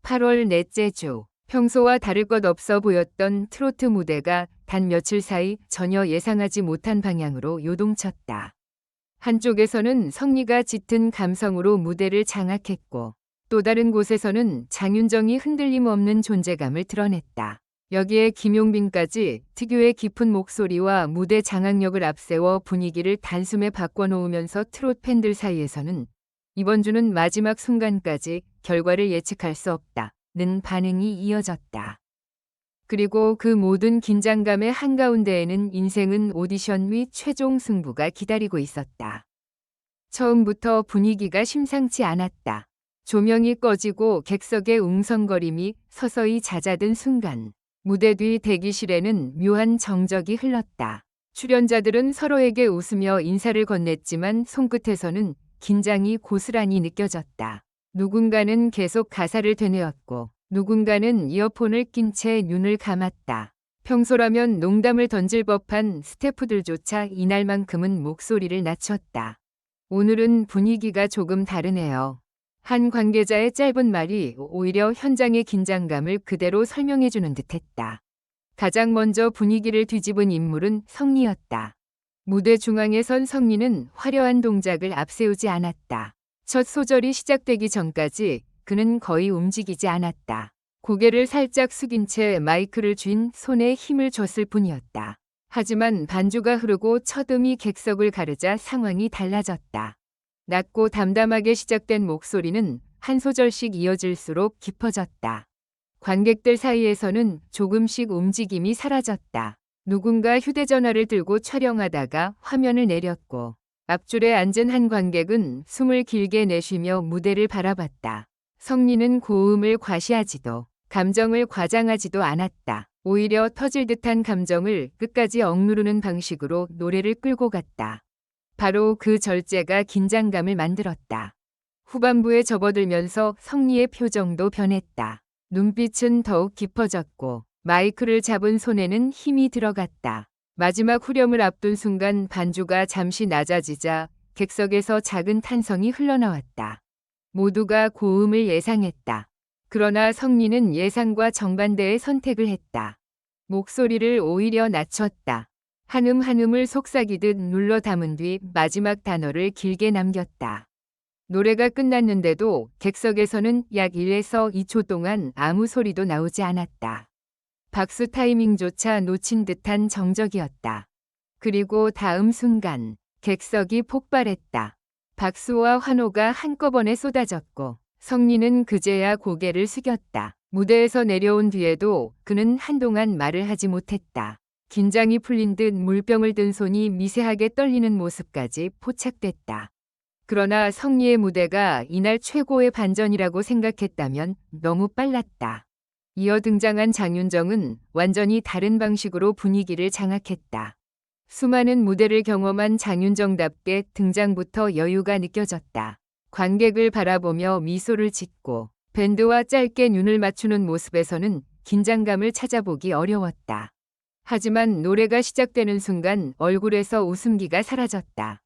8월 넷째 주, 평소와 다를 것 없어 보였던 트로트 무대가 단 며칠 사이 전혀 예상하지 못한 방향으로 요동쳤다. 한쪽에서는 성리가 짙은 감성으로 무대를 장악했고, 또 다른 곳에서는 장윤정이 흔들림 없는 존재감을 드러냈다. 여기에 김용빈까지 특유의 깊은 목소리와 무대 장악력을 앞세워 분위기를 단숨에 바꿔놓으면서 트롯 팬들 사이에서는 이번 주는 마지막 순간까지 결과를 예측할 수 없다는 반응이 이어졌다. 그리고 그 모든 긴장감의 한가운데에는 인생은 오디션 및 최종 승부가 기다리고 있었다. 처음부터 분위기가 심상치 않았다. 조명이 꺼지고 객석의 웅성거림이 서서히 잦아든 순간 무대 뒤 대기실에는 묘한 정적이 흘렀다. 출연자들은 서로에게 웃으며 인사를 건넸지만 손끝에서는 긴장이 고스란히 느껴졌다. 누군가는 계속 가사를 되뇌었고 누군가는 이어폰을 낀 채 눈을 감았다. 평소라면 농담을 던질 법한 스태프들조차 이날만큼은 목소리를 낮췄다. 오늘은 분위기가 조금 다르네요. 한 관계자의 짧은 말이 오히려 현장의 긴장감을 그대로 설명해주는 듯했다. 가장 먼저 분위기를 뒤집은 인물은 성리였다. 무대 중앙에 선 성리는 화려한 동작을 앞세우지 않았다. 첫 소절이 시작되기 전까지 그는 거의 움직이지 않았다. 고개를 살짝 숙인 채 마이크를 쥔 손에 힘을 줬을 뿐이었다. 하지만 반주가 흐르고 첫 음이 객석을 가르자 상황이 달라졌다. 낮고 담담하게 시작된 목소리는 한 소절씩 이어질수록 깊어졌다. 관객들 사이에서는 조금씩 움직임이 사라졌다. 누군가 휴대전화를 들고 촬영하다가 화면을 내렸고 앞줄에 앉은 한 관객은 숨을 길게 내쉬며 무대를 바라봤다. 성리는 고음을 과시하지도 감정을 과장하지도 않았다. 오히려 터질 듯한 감정을 끝까지 억누르는 방식으로 노래를 끌고 갔다. 바로 그 절제가 긴장감을 만들었다. 후반부에 접어들면서 성리의 표정도 변했다. 눈빛은 더욱 깊어졌고 마이크를 잡은 손에는 힘이 들어갔다. 마지막 후렴을 앞둔 순간 반주가 잠시 낮아지자 객석에서 작은 탄성이 흘러나왔다. 모두가 고음을 예상했다. 그러나 성리는 예상과 정반대의 선택을 했다. 목소리를 오히려 낮췄다. 한음 한음을 속삭이듯 눌러 담은 뒤 마지막 단어를 길게 남겼다. 노래가 끝났는데도 객석에서는 약 1에서 2초 동안 아무 소리도 나오지 않았다. 박수 타이밍조차 놓친 듯한 정적이었다. 그리고 다음 순간 객석이 폭발했다. 박수와 환호가 한꺼번에 쏟아졌고 성리는 그제야 고개를 숙였다. 무대에서 내려온 뒤에도 그는 한동안 말을 하지 못했다. 긴장이 풀린 듯 물병을 든 손이 미세하게 떨리는 모습까지 포착됐다. 그러나 성리의 무대가 이날 최고의 반전이라고 생각했다면 너무 빨랐다. 이어 등장한 장윤정은 완전히 다른 방식으로 분위기를 장악했다. 수많은 무대를 경험한 장윤정답게 등장부터 여유가 느껴졌다. 관객을 바라보며 미소를 짓고 밴드와 짧게 눈을 맞추는 모습에서는 긴장감을 찾아보기 어려웠다. 하지만 노래가 시작되는 순간 얼굴에서 웃음기가 사라졌다.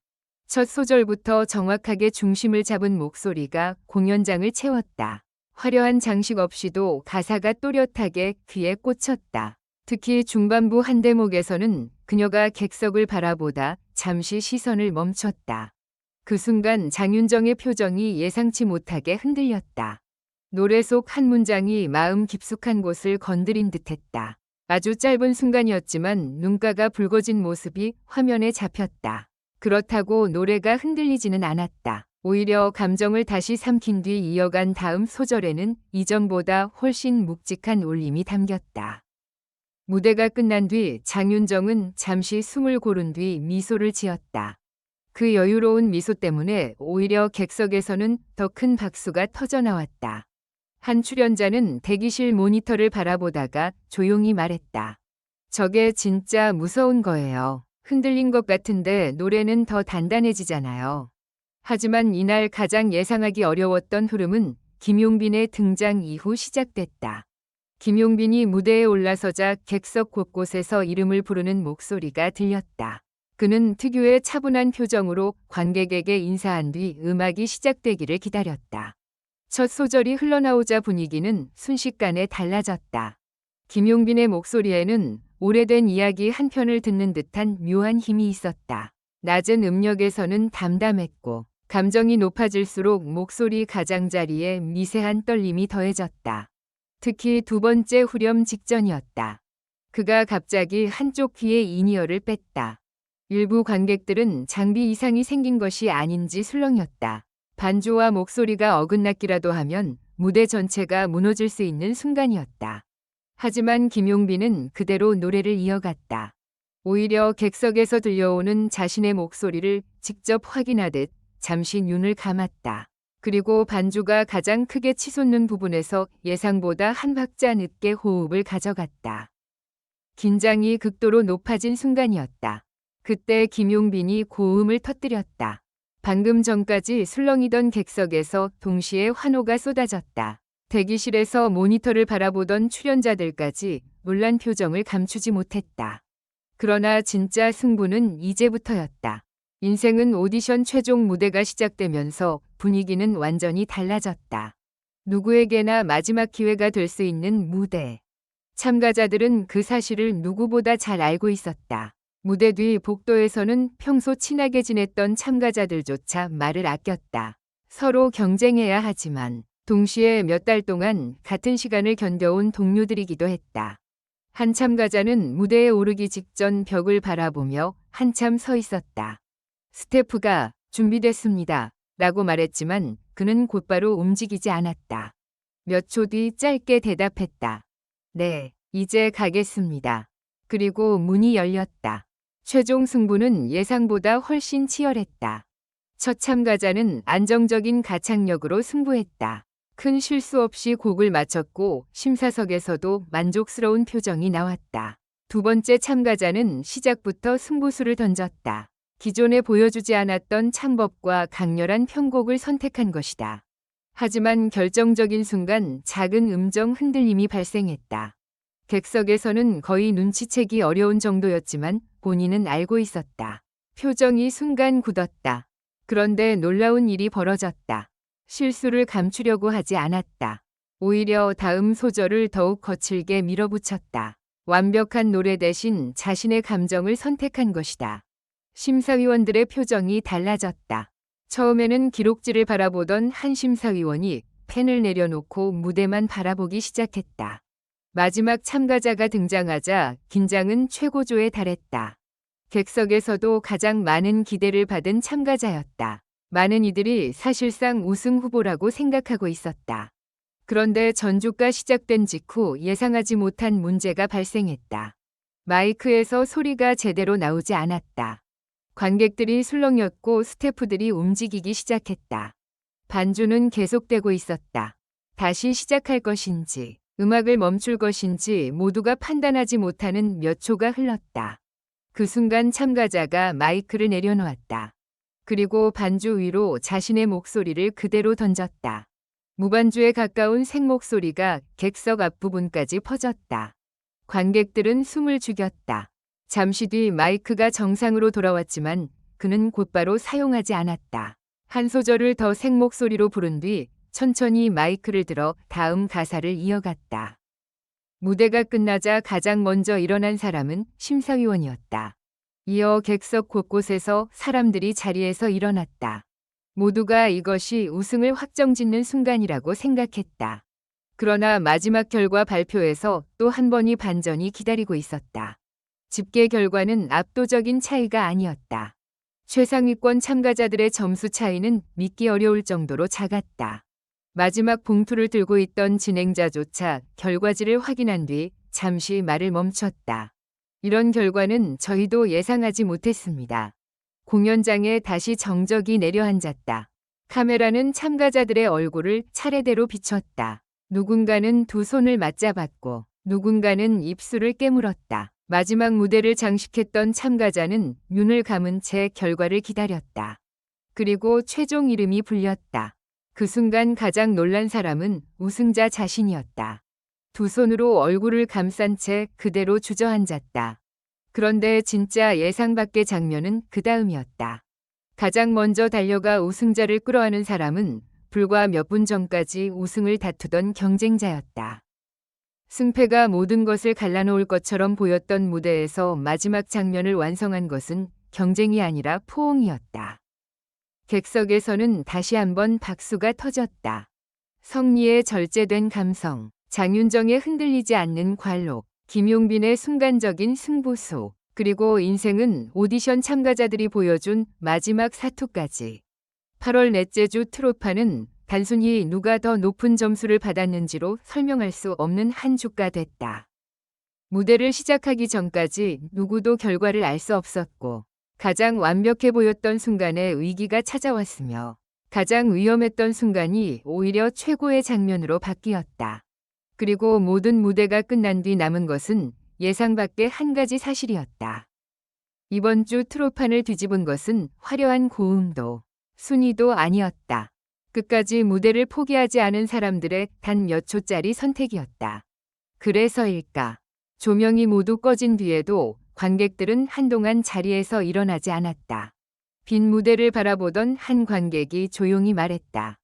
첫 소절부터 정확하게 중심을 잡은 목소리가 공연장을 채웠다. 화려한 장식 없이도 가사가 또렷하게 귀에 꽂혔다. 특히 중반부 한 대목에서는 그녀가 객석을 바라보다 잠시 시선을 멈췄다. 그 순간 장윤정의 표정이 예상치 못하게 흔들렸다. 노래 속 한 문장이 마음 깊숙한 곳을 건드린 듯했다. 아주 짧은 순간이었지만 눈가가 붉어진 모습이 화면에 잡혔다. 그렇다고 노래가 흔들리지는 않았다. 오히려 감정을 다시 삼킨 뒤 이어간 다음 소절에는 이전보다 훨씬 묵직한 울림이 담겼다. 무대가 끝난 뒤 장윤정은 잠시 숨을 고른 뒤 미소를 지었다. 그 여유로운 미소 때문에 오히려 객석에서는 더 큰 박수가 터져나왔다. 한 출연자는 대기실 모니터를 바라보다가 조용히 말했다. 저게 진짜 무서운 거예요. 흔들린 것 같은데 노래는 더 단단해지잖아요. 하지만 이날 가장 예상하기 어려웠던 흐름은 김용빈의 등장 이후 시작됐다. 김용빈이 무대에 올라서자 객석 곳곳에서 이름을 부르는 목소리가 들렸다. 그는 특유의 차분한 표정으로 관객에게 인사한 뒤 음악이 시작되기를 기다렸다. 첫 소절이 흘러나오자 분위기는 순식간에 달라졌다. 김용빈의 목소리에는 오래된 이야기 한 편을 듣는 듯한 묘한 힘이 있었다. 낮은 음역에서는 담담했고 감정이 높아질수록 목소리 가장자리에 미세한 떨림이 더해졌다. 특히 두 번째 후렴 직전이었다. 그가 갑자기 한쪽 귀에 인이어를 뺐다. 일부 관객들은 장비 이상이 생긴 것이 아닌지 술렁였다. 반주와 목소리가 어긋났기라도 하면 무대 전체가 무너질 수 있는 순간이었다. 하지만 김용빈은 그대로 노래를 이어갔다. 오히려 객석에서 들려오는 자신의 목소리를 직접 확인하듯 잠시 눈을 감았다. 그리고 반주가 가장 크게 치솟는 부분에서 예상보다 한 박자 늦게 호흡을 가져갔다. 긴장이 극도로 높아진 순간이었다. 그때 김용빈이 고음을 터뜨렸다. 방금 전까지 술렁이던 객석에서 동시에 환호가 쏟아졌다. 대기실에서 모니터를 바라보던 출연자들까지 놀란 표정을 감추지 못했다. 그러나 진짜 승부는 이제부터였다. 인생은 오디션 최종 무대가 시작되면서 분위기는 완전히 달라졌다. 누구에게나 마지막 기회가 될 수 있는 무대. 참가자들은 그 사실을 누구보다 잘 알고 있었다. 무대 뒤 복도에서는 평소 친하게 지냈던 참가자들조차 말을 아꼈다. 서로 경쟁해야 하지만 동시에 몇 달 동안 같은 시간을 견뎌온 동료들이기도 했다. 한 참가자는 무대에 오르기 직전 벽을 바라보며 한참 서 있었다. 스태프가 준비됐습니다. 라고 말했지만 그는 곧바로 움직이지 않았다. 몇 초 뒤 짧게 대답했다. 네, 이제 가겠습니다. 그리고 문이 열렸다. 최종 승부는 예상보다 훨씬 치열했다. 첫 참가자는 안정적인 가창력으로 승부했다. 큰 실수 없이 곡을 마쳤고 심사석에서도 만족스러운 표정이 나왔다. 두 번째 참가자는 시작부터 승부수를 던졌다. 기존에 보여주지 않았던 창법과 강렬한 편곡을 선택한 것이다. 하지만 결정적인 순간 작은 음정 흔들림이 발생했다. 객석에서는 거의 눈치채기 어려운 정도였지만 본인은 알고 있었다. 표정이 순간 굳었다. 그런데 놀라운 일이 벌어졌다. 실수를 감추려고 하지 않았다. 오히려 다음 소절을 더욱 거칠게 밀어붙였다. 완벽한 노래 대신 자신의 감정을 선택한 것이다. 심사위원들의 표정이 달라졌다. 처음에는 기록지를 바라보던 한 심사위원이 펜을 내려놓고 무대만 바라보기 시작했다. 마지막 참가자가 등장하자 긴장은 최고조에 달했다. 객석에서도 가장 많은 기대를 받은 참가자였다. 많은 이들이 사실상 우승 후보라고 생각하고 있었다. 그런데 전주가 시작된 직후 예상하지 못한 문제가 발생했다. 마이크에서 소리가 제대로 나오지 않았다. 관객들이 술렁였고 스태프들이 움직이기 시작했다. 반주는 계속되고 있었다. 다시 시작할 것인지, 음악을 멈출 것인지 모두가 판단하지 못하는 몇 초가 흘렀다. 그 순간 참가자가 마이크를 내려놓았다. 그리고 반주 위로 자신의 목소리를 그대로 던졌다. 무반주에 가까운 생목소리가 객석 앞부분까지 퍼졌다. 관객들은 숨을 죽였다. 잠시 뒤 마이크가 정상으로 돌아왔지만 그는 곧바로 사용하지 않았다. 한 소절을 더 생목소리로 부른 뒤 천천히 마이크를 들어 다음 가사를 이어갔다. 무대가 끝나자 가장 먼저 일어난 사람은 심사위원이었다. 이어 객석 곳곳에서 사람들이 자리에서 일어났다. 모두가 이것이 우승을 확정짓는 순간이라고 생각했다. 그러나 마지막 결과 발표에서 또 한 번의 반전이 기다리고 있었다. 집계 결과는 압도적인 차이가 아니었다. 최상위권 참가자들의 점수 차이는 믿기 어려울 정도로 작았다. 마지막 봉투를 들고 있던 진행자조차 결과지를 확인한 뒤 잠시 말을 멈췄다. 이런 결과는 저희도 예상하지 못했습니다. 공연장에 다시 정적이 내려앉았다. 카메라는 참가자들의 얼굴을 차례대로 비췄다. 누군가는 두 손을 맞잡았고 누군가는 입술을 깨물었다. 마지막 무대를 장식했던 참가자는 눈을 감은 채 결과를 기다렸다. 그리고 최종 이름이 불렸다. 그 순간 가장 놀란 사람은 우승자 자신이었다. 두 손으로 얼굴을 감싼 채 그대로 주저앉았다. 그런데 진짜 예상 밖의 장면은 그 다음이었다. 가장 먼저 달려가 우승자를 끌어안은 사람은 불과 몇 분 전까지 우승을 다투던 경쟁자였다. 승패가 모든 것을 갈라놓을 것처럼 보였던 무대에서 마지막 장면을 완성한 것은 경쟁이 아니라 포옹이었다. 객석에서는 다시 한번 박수가 터졌다. 성리의 절제된 감성, 장윤정의 흔들리지 않는 관록, 김용빈의 순간적인 승부수, 그리고 인생은 오디션 참가자들이 보여준 마지막 사투까지. 8월 넷째 주 트롯파는 단순히 누가 더 높은 점수를 받았는지로 설명할 수 없는 한 주가 됐다. 무대를 시작하기 전까지 누구도 결과를 알 수 없었고, 가장 완벽해 보였던 순간에 위기가 찾아왔으며, 가장 위험했던 순간이 오히려 최고의 장면으로 바뀌었다. 그리고 모든 무대가 끝난 뒤 남은 것은 예상 밖의 한 가지 사실이었다. 이번 주 트롯판을 뒤집은 것은 화려한 고음도, 순위도 아니었다. 끝까지 무대를 포기하지 않은 사람들의 단 몇 초짜리 선택이었다. 그래서일까? 조명이 모두 꺼진 뒤에도 관객들은 한동안 자리에서 일어나지 않았다. 빈 무대를 바라보던 한 관객이 조용히 말했다.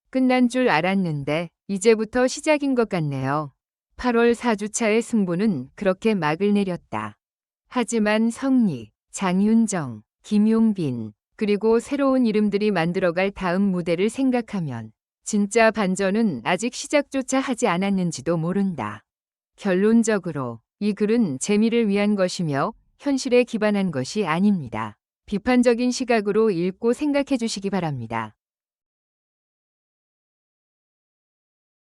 끝난 줄 알았는데 이제부터 시작인 것 같네요. 8월 4주차의 승부는 그렇게 막을 내렸다. 하지만 성리, 장윤정, 김용빈, 그리고 새로운 이름들이 만들어갈 다음 무대를 생각하면 진짜 반전은 아직 시작조차 하지 않았는지도 모른다. 결론적으로 이 글은 재미를 위한 것이며 현실에 기반한 것이 아닙니다. 비판적인 시각으로 읽고 생각해 주시기 바랍니다.